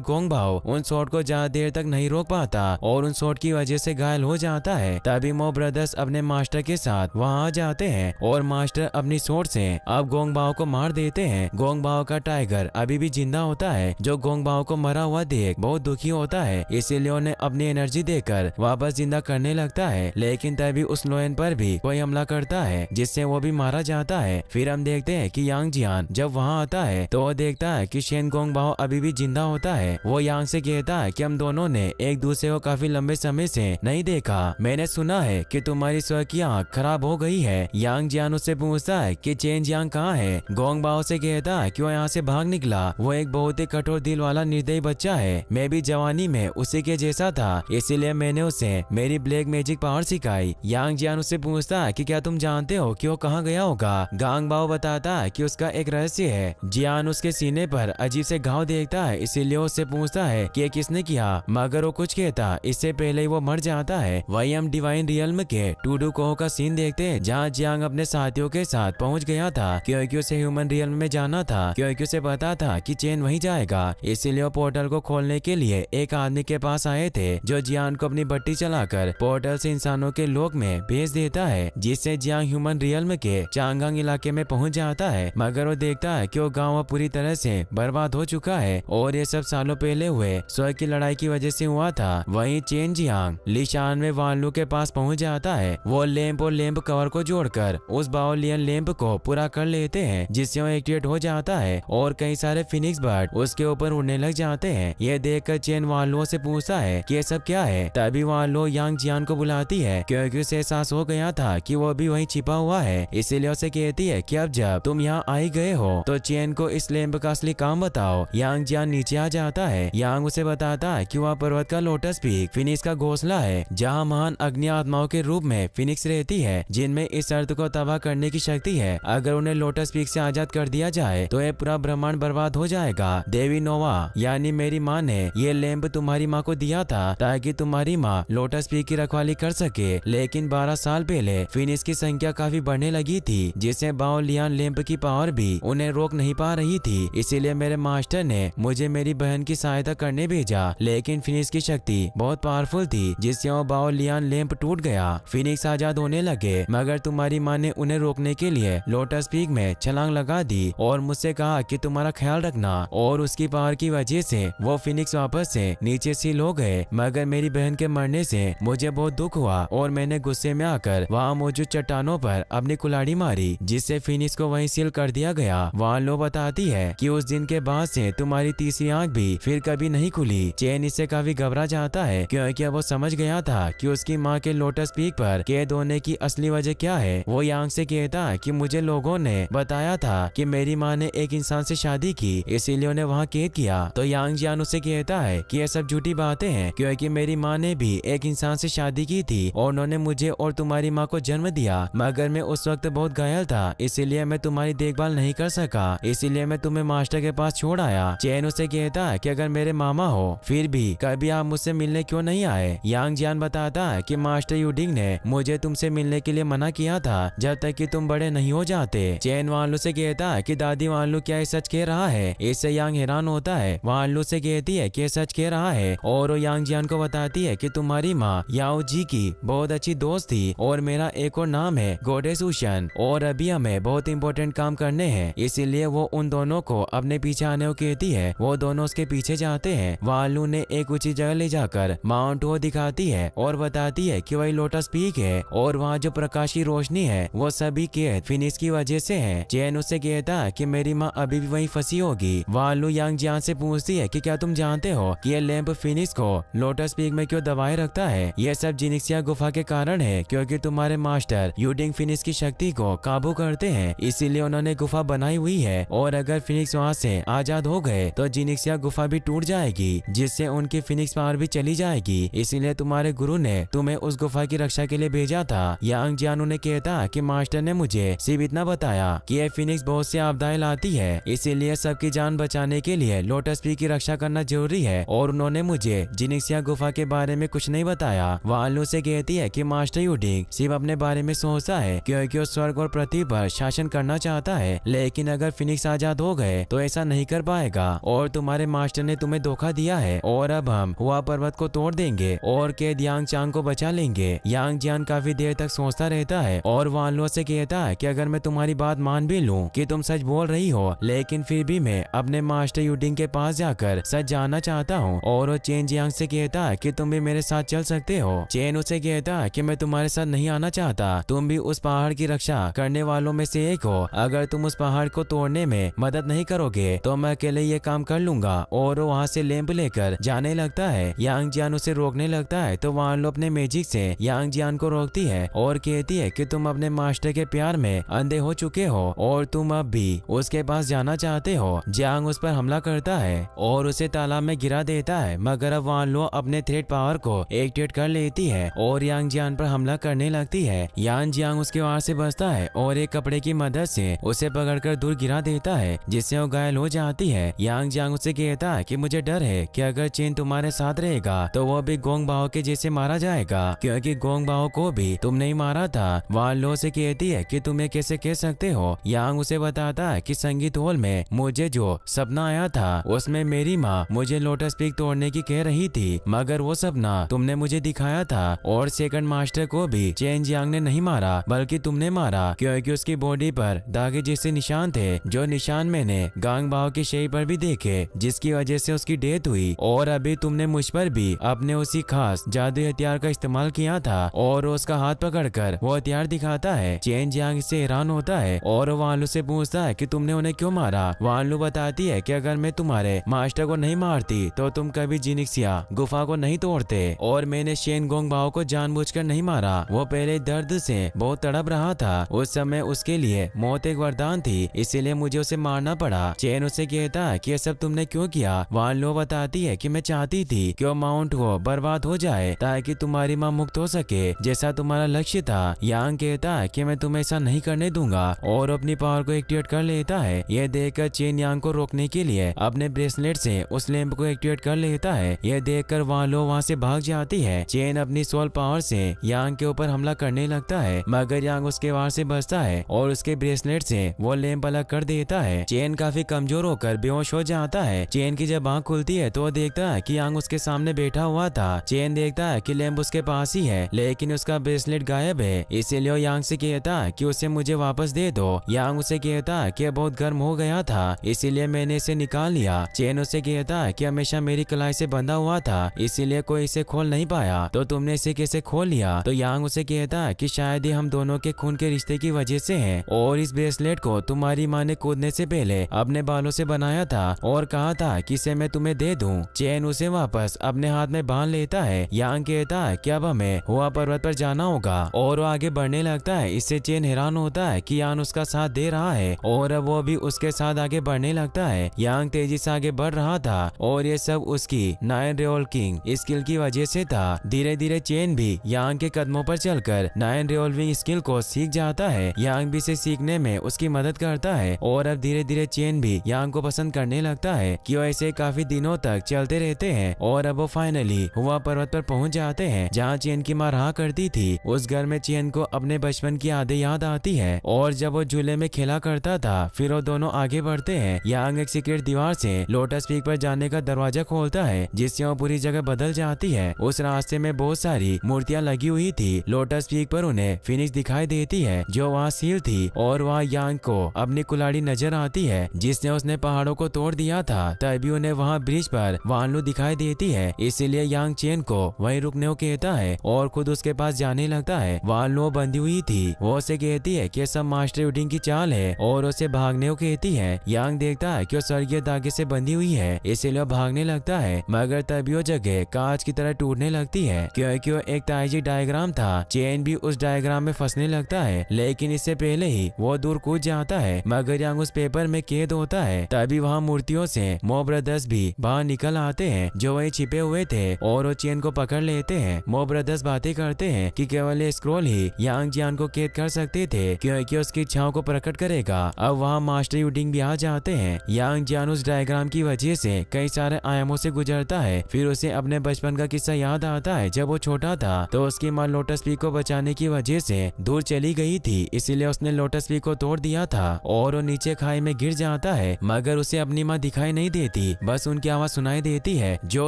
गोंग बाओ उन स्वॉर्ड को ज्यादा देर तक नहीं रोक पाता और उन स्वॉर्ड की वजह से घायल हो जाता है। तभी मो ब्रदर्स अपने मास्टर के साथ वहाँ आ जाते हैं और मास्टर अपनी स्वॉर्ड से अब गोंग बाओ को मार देते हैं। गोंग बाओ का टाइगर अभी भी जिंदा होता है, जो गोंग बाओ को मरा हुआ देख बहुत दुखी होता है, इसीलिए उन्हें अपनी एनर्जी देकर वापस जिंदा करने लगता है। लेकिन तभी उस लोयन पर भी कोई हमला करता है, जिससे वो भी मारा जाता है। फिर हम देखते हैं कि यांग जियान जब वहाँ आता है तो वो देखता है कि शेन गोंग बाओ अभी भी जिंदा होता है। वो यांग से कहता है कि हम दोनों ने एक दूसरे को काफी लंबे समय से नहीं देखा, मैंने सुना है कि तुम्हारी स्व की आँख खराब हो गई है। यांग जियान उससे पूछता है कि चेन जियांग कहाँ है। गोंग बाओ से कहता है कि वो यहाँ से भाग निकला, वो एक बहुत ही कठोर दिल वाला निर्दयी बच्चा है, मैं भी जवानी में उसी के जैसा था, इसीलिए मैंने उसे मेरी ब्लैक मैजिक पावर सिखाई। यांग जियान उससे पूछता है कि क्या तुम जानते हो कि वो कहाँ गया होगा। गांग बाओ बताता है कि उसका एक रहस्य है। जियान उसके सीने पर अजीब से घाव देखता है, इसीलिए उससे पूछता है कि ये किसने किया, मगर वो कुछ कहता इससे पहले ही वो मर जाता है। वही हम डिवाइन रियल्म के टूडू कोह का सीन देखते हैं, जहाँ जियांग अपने साथियों के साथ पहुंच गया था, क्योंकि उसे ह्यूमन रियल्म में जाना था, क्योंकि उसे पता था कि चेन वहीं जाएगा। इसीलिए वो पोर्टल को खोलने के लिए एक आदमी के पास आए थे, जो जियान को अपनी बट्टी चलाकर पोर्टल से इंसानों के लोक में भेज देता है, जिससे जियांग ह्यूमन रियल्म के चांगंग इलाके में पहुंच जाता है। मगर वो देखता है कि वो गाँव पूरी तरह से बर्बाद हो चुका है और ये सब सालों पहले हुए स्व की लड़ाई की वजह से हुआ था। वहीं चेन जियांग लिशान में वानलू के पास पहुंच जाता है। वो लैंप और लैंप कवर को जोड़कर उस बाओलियन लैंप को पूरा कर लेते हैं, जिससे वो एक्टिवेट हो जाता है और कई सारे फिनिक्स बर्ड उसके ऊपर उड़ने लग जाते हैं। ये देखकर चेन वानलू से पूछता है कि ये सब क्या है। तभी वानलू यांग जियान को बुलाती है, क्योंकि उसे एहसास हो गया था कि वो भी वहीं छिपा हुआ है। इसीलिए उसे कहती है कि अब जब तुम यहाँ आई गए हो तो चेन को इस लैंप का असली काम बताओ। यांग जियान नीचे आ जाता है। यांग उसे बताता है कि वह पर्वत का लोटस पीक फिनिक्स का घोंसला है, जहाँ महान अग्नि आत्माओं के रूप में फिनिक्स रहती है, जिनमें इस अर्थ को तबाह करने की शक्ति है। अगर उन्हें लोटस पीक से आजाद कर दिया जाए तो ये पूरा ब्रह्मांड बर्बाद हो जाएगा। देवी नोवा यानी मेरी माँ ने ये लैंप तुम्हारी माँ को दिया था ताकि तुम्हारी माँ लोटस पीक की रखवाली कर सके, लेकिन 12 साल पहले फिनिक्स की संख्या काफी बढ़ने लगी थी, जिससे बाओलियन लैंप की पावर भी उन्हें रोक नहीं पा रही थी। इसीलिए मेरे मास्टर ने मुझे मेरी बहन की सहायता करने भेजा, लेकिन फिनिक्स की शक्ति बहुत पावरफुल थी, जिससे वो बाओलियन लैंप टूट गया। फिनिक्स आजाद होने लगे, मगर तुम्हारी माँ ने उन्हें रोकने के लिए लोटस पीक में छलांग लगा दी और मुझसे कहा कि तुम्हारा ख्याल रखना, और उसकी पावर की वजह से वो फिनिक्स वापस से नीचे सील हो गए। मगर मेरी बहन के मरने से मुझे बहुत दुख हुआ और मैंने गुस्से में आकर वहाँ मौजूद चट्टानों पर अपनी कुल्हाड़ी मारी, जिससे फिनिक्स को वहीं सील कर दिया गया। वहाँ लो बताती है कि उस दिन के बाद से तुम्हारी तीसरी आंख भी फिर कभी नहीं खुली। चेन इससे काफी घबरा जाता है, क्योंकि वो समझ गया था कि उसकी माँ के लोटस पीक पर कैद होने की असली वजह क्या है। वो यांग से कहता है कि मुझे लोगों ने बताया था कि मेरी माँ ने एक इंसान से शादी की, इसीलिए उन्हें वहाँ कैद किया। तो यांग जियान उससे कहता है कि ये सब झूठी बातें हैं, क्योंकि मेरी माँ ने भी एक इंसान से शादी की थी और उन्होंने मुझे और तुम्हारी माँ को जन्म दिया, मगर मैं उस वक्त बहुत घायल था, इसीलिए मैं तुम्हारी देखभाल नहीं कर सका, इसीलिए मैं तुम्हें मास्टर के पास छोड़ आया। चैन उसे कहता है कि अगर मेरे मामा हो फिर भी कभी आप मुझसे मिलने क्यों नहीं आए। यांग जियान बताता है कि मास्टर यूडिंग ने मुझे तुमसे मिलने के लिए मना किया था जब तक कि तुम बड़े नहीं हो जाते। चैन वानलू से कहता है कि दादी वानलू क्या ये सच कह रहा है। इससे यांग हैरान होता है। वानलू से कहती है कि सच कह रहा है और वो यांग जियान को बताती है कि तुम्हारी माँ याओ जी की बहुत अच्छी दोस्त थी और मेरा एक और नाम है गॉडेस उशन, और अभी हमें बहुत इंपॉर्टेंट काम करने हैं, इसीलिए वो उन दोनों को अपने पीछे आने को कहती है। वो दोनों उसके पीछे जाते हैं। वानलू ने एक ऊंची जगह ले जाकर माउंट हो दिखाती है और बताती है कि वही लोटस पीक है और वहाँ जो प्रकाश की रोशनी है वो सभी के फिनिक्स की वजह से है। चैन उससे कहता है कि मेरी माँ अभी भी वहीं फंसी होगी। वानलू यांग जियान से पूछती है कि क्या तुम जानते हो कि ये लैंप फिनिक्स को लोटस पीक में क्यों दबाए रखता है। यह सब जिनिक्सिया गुफा के कारण है, क्योंकि तुम्हारे मास्टर यूडिंग फिनिक्स की शक्ति को काबू करते हैं, इसीलिए उन्होंने गुफा बनाई हुई है और अगर फिनिक्स वहाँ से आजाद हो गए तो जिनिक्सिया गुफा भी टूट जाएगी, जिससे उनकी फिनिक्स पावर भी चली जाएगी। इसीलिए तुम्हारे गुरु ने तुम्हें उस गुफा की रक्षा के लिए भेजा था। यांग जियानु ने कहता कि मास्टर ने मुझे सिर्फ इतना बताया कि ये फिनिक्स बहुत सी आपदाएं लाती है, इसीलिए सबकी जान बचाने के लिए लोटस पीक की रक्षा करना जरूरी है। और उन्होंने मुझे जिनिक्सिया गुफा के बारे में कुछ नहीं बताया। वालू से कहती है कि मास्टर यूडिंग सिर्फ अपने बारे में सोचता है क्योंकि वो स्वर्ग और पृथ्वी पर शासन करना चाहता है, लेकिन अगर फिनिक्स आजाद हो गए तो ऐसा नहीं कर पाएगा। और तुम्हारे मास्टर ने तुम्हें धोखा दिया है और अब हम हुआ पर्वत को तोड़ देंगे और कैद यांग चांग को बचा लेंगे। यांग जियान काफी देर तक सोचता रहता है और वानलो से कहता है कि अगर मैं तुम्हारी बात मान भी लूं कि तुम सच बोल रही हो, लेकिन फिर भी मैं अपने मास्टर यूडिंग के पास जाकर सच जानना चाहता हूँ। और वो चेन जियांग से कहता है कि तुम भी मेरे साथ चल सकते हो। चेन उसे कहता है कि मैं तुम्हारे साथ नहीं आना चाहता, तुम भी उस पहाड़ की रक्षा करने वालों में से एक हो। अगर तुम उस पहाड़ को तोड़ने में मदद नहीं करोगे तो मैं अकेले ये काम कर लूंगा। और वो वहाँ से लैंप लेकर जाने लगता है। यांग जियान उसे रोकने लगता है तो वानलो अपने मैजिक से यांग जियान को रोकती है और कहती है कि तुम अपने मास्टर के प्यार में अंधे हो चुके हो और तुम अब भी उसके पास जाना चाहते हो। जियांग उस पर हमला करता है और उसे तालाब में गिरा देता है, मगर अब वानलो अपने थ्रेड पावर को एक्टिवेट कर लेती है और यांग जियान पर हमला करने लगती है। यांग जियांग उसके वार से बचता है और एक कपड़े की मदद से उसे पकड़कर दूर गिरा देता है, जिससे वो घायल हो जाती है। यांग जियांग उसे कहता है कि मुझे डर है कि अगर चेन तुम्हारे साथ रहेगा तो वो भी गोंग बाओ के जैसे मारा जाएगा, क्योंकि गोंग बाओ को भी तुम नहीं मारा था। वानलो से कहती है कि तुम ये कैसे कह सकते हो। यांग उसे बताता है कि संगीत हॉल में मुझे जो सपना आया था उसमें मेरी माँ मुझे लोटस पीक तोड़ने की कह रही थी, मगर वो सपना तुमने मुझे दिखाया था। और सेकंड मास्टर को भी चेन जियांग ने नहीं मारा बल्कि तुमने मारा, क्योंकि उसकी बॉडी पर दागे जैसे निशान थे, जो निशान मैंने गांग बाओ के शरीर पर भी देखे, जिसकी वजह से उसकी डेथ हुई। और अभी तुमने मुझ पर भी अपने उसी खास जादुई हथियार का इस्तेमाल किया था। और उसका हाथ पकड़कर वो हथियार दिखाता है। चेन जियांग इससे हैरान होता है और वानलू से पूछता है कि तुमने उन्हें क्यों मारा। वानलू बताती है कि अगर मैं तुम्हारे मास्टर को नहीं मारती तो तुम कभी जिनिक्सिया गुफा को नहीं तोड़ते, और मैंने शेन गोंग बाओ को जानबूझकर नहीं मारा। वो पहले दर्द से बहुत तड़प रहा था, उस समय उसके लिए मौत एक वरदान थी, इसीलिए मुझे उसे मारना पड़ा। चेन उसे कहता है कि ये सब तुमने क्यों किया। वानलू बताती है कि मैं चाहती थी कि वो माउंट को बर्बाद हो जाए ताकि तुम्हारी माँ मुक्त हो सके, जैसा तुम्हारा लक्ष्य था। यांग कहता है कि मैं तुम्हें ऐसा नहीं करने दूंगा और अपनी पावर को एक्टिवेट कर लेता है। यह देखकर चेन यांग को रोकने के लिए अपने ब्रेसलेट से उस लैंप को एक्टिवेट कर लेता है। यह देखकर वानलो वहाँ से भाग जाती है। चेन अपनी सोल पावर से यांग के ऊपर हमला करने लगता है, मगर यांग उसके वार से बचता है और उसके ब्रेसलेट से वो लैंप अलग कर देता है। चेन काफी कमजोर होकर बेहोश हो जाता है। चेन की जब आँख खुलती है तो वो देखता है कि यांग उसके सामने बैठा हुआ था। चेन देखता है कि लैंप उसके पास ही है, लेकिन उसका ब्रेसलेट गायब है, इसीलिए यांग से कहता है कि उसे मुझे वापस दे दो। यांग उसे कहता है कि बहुत गर्म हो गया था, इसीलिए मैंने इसे निकाल लिया। चेन उसे कहता है कि हमेशा मेरी कलाई से बंधा हुआ था, इसीलिए कोई इसे खोल नहीं पाया, तो तुमने इसे कैसे खोल लिया। तो यांग उसे कहता है कि शायद ये हम दोनों के खून के रिश्ते की वजह से है, और इस ब्रेसलेट को तुम्हारी माँ ने कूदने से पहले अपने बालों से बनाया था और कहा था कि इसे मैं तुम्हें दे दूं। चेन उसे वापस अपने हाथ में बांध लेता है। यांग कहता है कि अब हमें हुआ पर्वत पर जाना होगा, और वो आगे बढ़ने लगता है। इससे चेन हैरान होता है कि यांग उसका साथ दे रहा है और अब वो भी उसके साथ आगे बढ़ने लगता है। यांग तेजी से आगे बढ़ रहा था और ये सब उसकी 9 रेओल किंग स्किल की वजह से था। धीरे धीरे चेन भी यांग के कदमों पर चलकर 9 रिवॉल्विंग स्किल को सीख जाता है। यांग भी इसे सीखने में उसकी मदद करता है और अब धीरे धीरे चेन भी यांग को पसंद करने लगता है कि वो ऐसे काफी दिनों तक चलते रहते हैं। और अब वो फाइनली हुआ पर्वत पर पहुंच जाते हैं जहाँ चेन की माँ रहा करती थी। उस घर में चेन को अपने बचपन की यादें याद आती है और जब वो झूले में खेला करता था। फिर वो दोनों आगे बढ़ते हैं। यांग एक सीक्रेट दीवार से लोटस पीक पर जाने का दरवाजा खोलता है, जिससे वो पूरी जगह बदल जाती है। उस रास्ते में बहुत सारी मूर्तियां लगी हुई थी। लोटस पीक पर उन्हें फिनिक्स दिखाई देती है जो वहाँ सील थी, और वहाँ यांग को अपनी कुल्हाड़ी नजर आती है जिसने उसने पहाड़ों को तोड़ दिया था। तभी उन्हें वहाँ ब्रिज पर वानलू दिखाई देती है, इसीलिए यांग चेन को वहीं रुकने को कहता है और खुद उसके पास जाने लगता है। वानलू बंधी हुई थी, वो उसे कहती है कि सब मास्टर यूडिंग की चाल है और उसे भागने को कहती है। यांग देखता है कि वो स्वर्गीय धागे से बंधी हुई है, इसीलिए भागने लगता है, मगर तभी वो जगह कांच की तरह टूटने लगती है क्योंकि वो एक ताइजी डायग्राम था। चेन भी उस डायग्राम में फंसने लगता है, लेकिन इससे पहले ही वो दूर कूद जाता है, मगर यांग उस पेपर में कैद होता है। तभी वहाँ मूर्तियों से मो ब्रदर्स भी बाहर निकल आते हैं जो वही छिपे हुए थे और वो चेन को पकड़ लेते हैं। मो ब्रदर्स बातें करते हैं कि केवल ये स्क्रॉल ही यांग जियान को कैद कर सकते थे क्योंकि उसकी इच्छाओं को प्रकट करेगा। अब वहाँ मास्टर यूडिंग भी आ जाते हैं। यांग जियान उस डायग्राम की वजह से कई सारे आयामों से गुजरता है। फिर उसे अपने बचपन का किस्सा याद आता है। जब वो छोटा था तो उसकी माँ लोटस पीक को बचाने की वजह से दूर चली गई थी, इसीलिए उसने लोटस पीक को तोड़ दिया था और वो नीचे खाई में गिर जाता है, मगर उसे अपनी माँ दिखाई नहीं देती, बस उनकी आवाज सुनाई देती है जो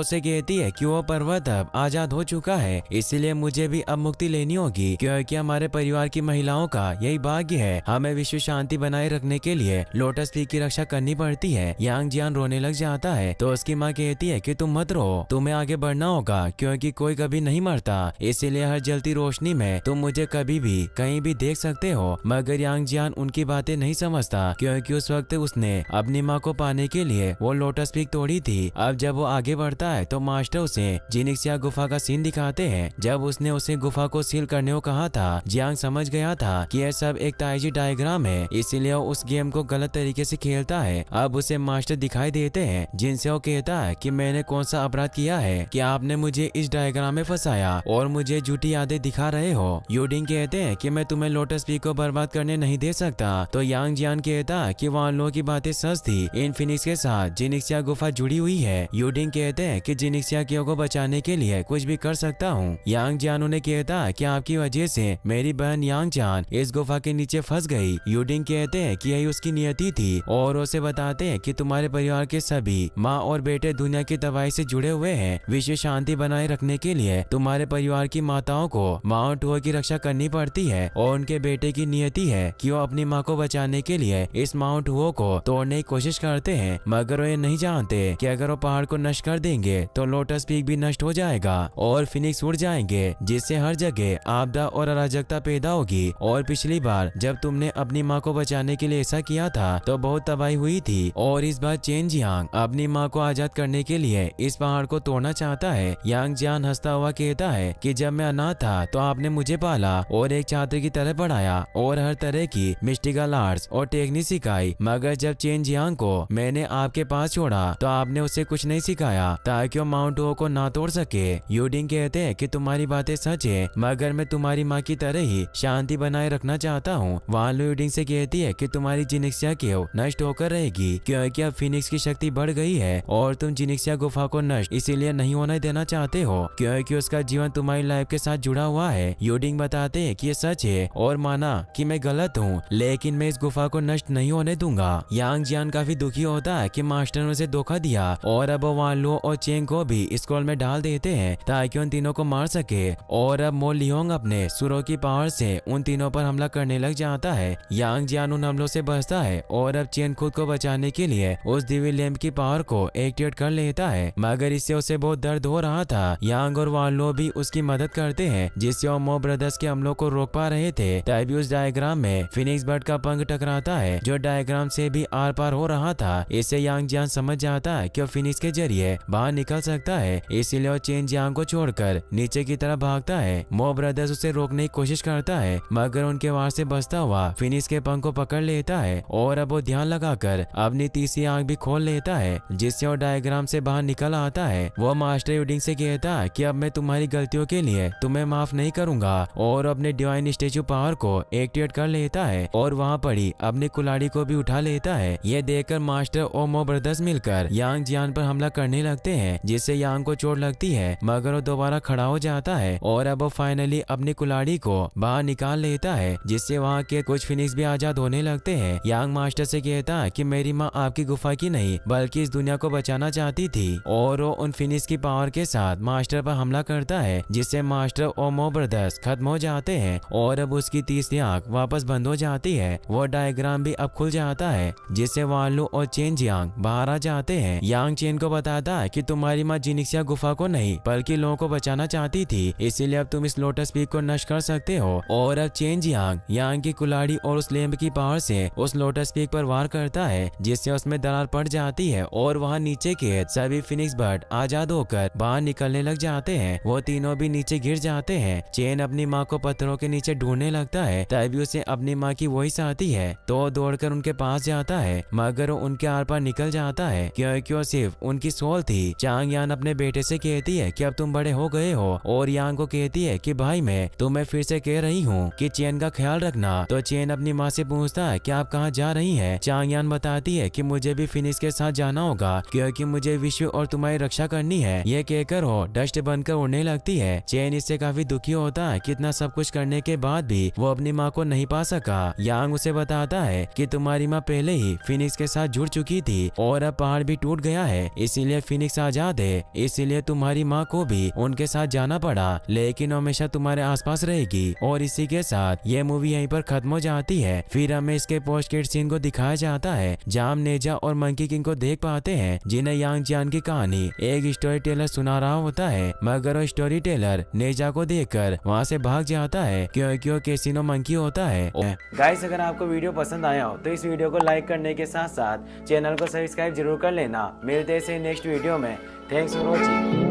उसे कहती है कि वो पर्वत अब आजाद हो चुका है, इसीलिए मुझे भी अब मुक्ति लेनी होगी क्योंकि हमारे परिवार की महिलाओं का यही भाग्य है। हमें विश्व शांति बनाए रखने के लिए लोटस पीक की रक्षा करनी पड़ती है। यांग जियान रोने लग जाता है तो उसकी माँ कहती है कि तुम मत रो, तुम्हें आगे बढ़ना होगा क्योंकि कोई कभी नहीं मरता, इसीलिए हर जलती रोशनी में तुम मुझे कभी भी कहीं भी देख सकते हो। मगर यांग जियान उनकी बातें नहीं समझता क्योंकि उस वक्त उसने अपनी माँ को पाने के लिए वो लोटस पीक तोड़ी थी। अब जब वो आगे बढ़ता है तो मास्टर उसे जिनिक्सिया गुफा का सीन दिखाते हैं। जब उसने उसे गुफा को सील करने को कहा था, जियांग समझ गया था कि यह सब एक ताइजी डायग्राम है, इसीलिए वो उस गेम को गलत तरीके से खेलता है। अब उसे मास्टर दिखाई देते हैं जिनसे वो कहता है कि मैंने कौन सा अपराध किया है कि आपने मुझे इस डायग्राम में फंसाया और मुझे झूठी यादें दिखा रहे हो। यूडिंग कहते हैं कि मैं तुम्हें लोटस पीक को बर्बाद करने नहीं दे सकता, तो यांग जियान कहता है कि वहाँ लोगों की बातें सच थी, इन फिनिक्स के साथ जिनिक्सिया गुफा जुड़ी हुई है। यूडिंग कहते हैं कि जिनिक्सिया को बचाने के लिए कुछ भी कर सकता हूँ। यांग जियान उन्हें कहता है कि आपकी वजह से मेरी बहन यांग जान इस गुफा के नीचे फंस गई। यूडिंग कहते हैं कि यही उसकी नियति थी और उसे बताते हैं कि तुम्हारे परिवार के सभी माँ और बेटे दुनिया की तबाही से जुड़े हुए हैं। विश्व शांति बनाए रखने के लिए तुम्हारे परिवार की माताओं को माउंट हुआ की रक्षा करनी पड़ती है और उनके बेटे की नियति है कि वो अपनी माँ को बचाने के लिए इस माउंट हुआ को तोड़ने की कोशिश करते हैं, मगर वो ये नहीं जानते कि अगर वो पहाड़ को नष्ट कर देंगे तो लोटस पीक भी नष्ट हो जाएगा और फिनिक्स उड़ जाएंगे, जिससे हर जगह आपदा और अराजकता पैदा होगी। और पिछली बार जब तुमने अपनी माँ को बचाने के लिए ऐसा किया था तो बहुत तबाही हुई थी और इस बार चेन जियांग अपनी माँ को आजाद करने के लिए इस पहाड़ को तोड़ना चाहता है। यांग जियान हंसता हुआ कहता है कि जब मैं अनाथ था तो आपने मुझे पाला और एक छात्र की तरह पढ़ाया और हर तरह की मिस्टिकल आर्ट्स और टेक्निक सिखाई, मगर जब चेन जियांग को मैंने आपके पास छोड़ा तो आपने उसे कुछ नहीं सिखाया ताकि वो माउंट ओ को ना तोड़ सके। यूडिंग कहते हैं कि तुम्हारी बातें सच है, मगर मैं तुम्हारी माँ की तरह ही शांति बनाए रखना चाहता हूँ। वहाँ यूडिंग से कहती है कि तुम्हारी जिनिक्सिया केव नष्ट होकर रहेगी क्योंकि अब फिनिक्स की शक्ति बढ़ गई है और तुम जिनिक्सिया गुफा को नष्ट इसीलिए नहीं होने देना चाहते हो क्योंकि उसका जीवन तुम्हारी लाइफ के साथ जुड़ा हुआ है। यूडिंग बताते हैं कि ये सच है और माना कि मैं गलत हूँ, लेकिन मैं इस गुफा को नष्ट नहीं होने दूंगा। यांग जियान काफी दुखी होता है कि मास्टर ने उसे धोखा दिया और अब वान लो और चेंग को भी स्क्रॉल में डाल देते हैं ताकि उन तीनों को मार सके। और अब मो लियोंग अपने सुरों की पावर से उन तीनों पर हमला करने लग जाता है। यांग जियान उन हमलों से बचता है और अब चेन खुद को बचाने के लिए उस दिव्य लैंप की पावर को एक्टिवेट कर लेता है, मगर इससे उसे बहुत दर्द हो रहा था। यांग और वान लो भी उसकी मदद करते हैं जिससे वो मो ब्रदर्स के हमलों को रोक पा रहे थे। तभी उस डायग्राम में फिनिक्स बर्ड का पंख टकराता है जो डायग्राम से भी आर पार हो रहा था। इससे यांग जियान समझ जाता है कि वो फिनिक्स के जरिए बाहर निकल सकता है, इसीलिए वो चेन जियांग को छोड़कर नीचे की तरफ भागता है। मो ब्रदर्स उसे रोकने की कोशिश करता है, मगर उनके वार से बचता हुआ फिनिक्स के पंख को पकड़ लेता है और अब वो ध्यान लगाकर अपनी तीसरी आंख भी खोल लेता है जिससे वो डायग्राम से बाहर निकल आता है। वो मास्टर यूडिंग से कहता है कि अब मैं तुम्हारी गलतियों के लिए तुम्हें माफ नहीं करूंगा और अपने डिवाइन स्टेचू पावर को एक्टिवेट कर लेता है और वहाँ पड़ी अपनी कुल्हाड़ी को भी उठा लेता है। ये देखकर मास्टर और मो ब्रदर्स मिलकर यांग जियान पर हमला करने लगते हैं जिससे यांग को चोट लगती है, मगर वो दोबारा खड़ा हो जाता है और अब वो फाइनली अपनी कुल्हाड़ी को बाहर निकाल लेता है जिससे वहाँ के कुछ फिनिक्स भी आजाद होने लगते हैं। यांग मास्टर से कहता है कि मेरी माँ आपकी गुफा की नहीं बल्कि इस दुनिया को बचाना चाहती थी और वो उन फिनिक्स की पावर के साथ मास्टर पर हमला करता है जिससे मास्टर और मो ब्रदर्स खत्म हो जाते हैं और अब उसकी तीसरी आंख वापस बंद हो जाती है। वो डायग्राम भी अब खुल जाता है जिससे वालू और चेन जियांग बाहर आ जाते हैं। यांग चेन को बताता है कि तुम्हारी माँ जिनिक्सिया गुफा को नहीं बल्कि लोगों को बचाना चाहती थी, इसीलिए अब तुम इस लोटस पीक को नष्ट कर सकते हो। और अब चेन जियांग यांग की कुल्हाड़ी और उस लैंप की पावर से उस लोटस पीक पर वार करता है जिससे उसमें दरार पड़ जाती है और वहाँ नीचे के सभी फिनिक्स बर्ड आजाद होकर बाहर निकलने लग जाते हैं। वो तीनों भी नीचे गिर जाते हैं। चेन अपनी माँ को पत्थरों के नीचे ढूंढने लगता है, तभी उसे अपनी माँ की वही आती है तो वो दौड़कर उनके पास जाता है, मगर वो उनके आर पार निकल जाता है क्योंकि वो सिर्फ उनकी सोल थी। चांग यान अपने बेटे से कहती है कि अब तुम बड़े हो गए हो, और यांग को कहती है कि भाई मैं तुम्हें फिर से कह रही हूँ कि चेन का ख्याल रखना। तो चेन अपनी माँ से पूछता है कि आप कहाँ जा रही हैं। चांग यान बताती है कि मुझे भी फिनिक्स के साथ जाना होगा क्योंकि मुझे विश्व और तुम्हारी रक्षा करनी है। ये कहकर वो डस्ट बनकर उड़ने लगती है। चेन इससे काफी दुखी होता है कि इतना सब कुछ करने के बाद भी वो अपनी माँ को नहीं पा सका। यांग उसे बताता है कि तुम्हारी माँ पहले ही फिनिक्स के साथ जुड़ चुकी थी और अब पहाड़ भी टूट गया है, इसीलिए फिनिक्स आजाद है, इसीलिए तुम्हारी माँ को भी उनके साथ जाना पड़ा, लेकिन हमेशा तुम्हारे आसपास रहेगी। और इसी के साथ ये मूवी यहीं पर खत्म हो जाती है। फिर हमें इसके पोस्ट क्रेडिट सीन को दिखाया जाता है जहाँ हम नेजा और मंकी किंग को देख पाते हैं जिन्हें यांग जियान की कहानी एक स्टोरी टेलर सुना रहा होता है, मगर वो स्टोरी टेलर नेजा को देखकर वहाँ से भाग जाता है क्योंकि वो कैसीनो मंकी होता है। गाइस, अगर आपको वीडियो पसंद आया हो तो इस वीडियो को लाइक करने के साथ साथ चैनल को सब्सक्राइब जरूर कर लेना। मिलते हैं नेक्स्ट वीडियो में। Thanks for watching.